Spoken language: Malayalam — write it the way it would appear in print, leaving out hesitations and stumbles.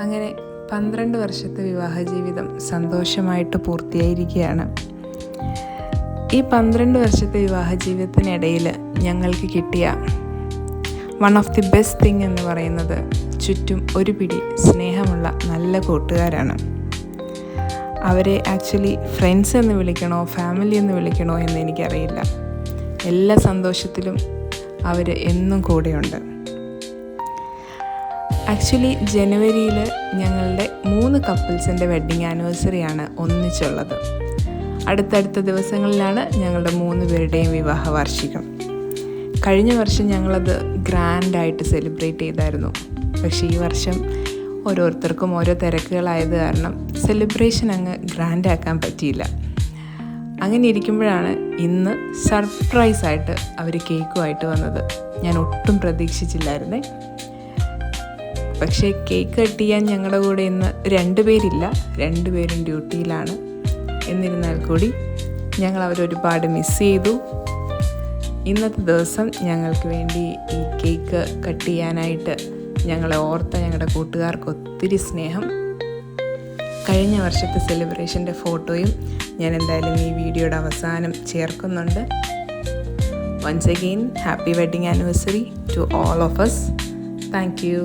അങ്ങനെ 12 വർഷത്തെ വിവാഹ ജീവിതം സന്തോഷമായിട്ട് പൂർത്തിയായിരിക്കുകയാണ്. ഈ 12 വർഷത്തെ വിവാഹ ജീവിതത്തിനിടയിൽ ഞങ്ങൾക്ക് കിട്ടിയ one of the best thing എന്ന് പറയുന്നത് ചുറ്റും ഒരു പിടി സ്നേഹമുള്ള നല്ല കൂട്ടുകാരാണ്. അവരെ ആക്ച്വലി ഫ്രണ്ട്സ് എന്ന് വിളിക്കണോ ഫാമിലി എന്ന് വിളിക്കണോ എന്ന് എനിക്കറിയില്ല. എല്ലാ സന്തോഷത്തിലും അവർ എന്നും കൂടെയുണ്ട്. ആക്ച്വലി ജനുവരിയിൽ ഞങ്ങളുടെ 3 കപ്പിൾസിൻ്റെ വെഡ്ഡിങ് ആനിവേഴ്സറിയാണ് ഒന്നിച്ചുള്ളത്. അടുത്തടുത്ത ദിവസങ്ങളിലാണ് ഞങ്ങളുടെ 3 പേരുടെയും വിവാഹ വാർഷികം. കഴിഞ്ഞ വർഷം ഞങ്ങളത് ഗ്രാൻഡായിട്ട് സെലിബ്രേറ്റ് ചെയ്തായിരുന്നു. പക്ഷേ ഈ വർഷം ഓരോരുത്തർക്കും ഓരോ തിരക്കുകളായത് കാരണം സെലിബ്രേഷൻ അങ്ങ് ഗ്രാൻഡാക്കാൻ പറ്റിയില്ല. അങ്ങനെ ഇരിക്കുമ്പോഴാണ് ഇന്ന് സർപ്രൈസായിട്ട് അവർ കേക്കുമായിട്ട് വന്നത്. ഞാൻ ഒട്ടും പ്രതീക്ഷിച്ചില്ലായിരുന്നേ. പക്ഷേ കേക്ക് കട്ട് ചെയ്യാൻ ഞങ്ങളുടെ കൂടെ ഇന്ന് 2 പേരില്ല, 2 പേരും ഡ്യൂട്ടിയിലാണ്. എന്നിരുന്നാൽ കൂടി ഞങ്ങൾ അവരൊരുപാട് മിസ് ചെയ്തു. ഇന്നത്തെ ദിവസം ഞങ്ങൾക്ക് വേണ്ടി ഈ കേക്ക് കട്ട് ചെയ്യാനായിട്ട് ഞങ്ങളെ ഓർത്ത ഞങ്ങളുടെ കൂട്ടുകാർക്ക് ഒത്തിരി സ്നേഹം. കഴിഞ്ഞ വർഷത്തെ സെലിബ്രേഷൻ്റെ ഫോട്ടോയും ഞാൻ എന്തായാലും ഈ വീഡിയോയുടെ അവസാനം ചേർക്കുന്നുണ്ട്. Once again happy wedding anniversary to all of us. Thank U.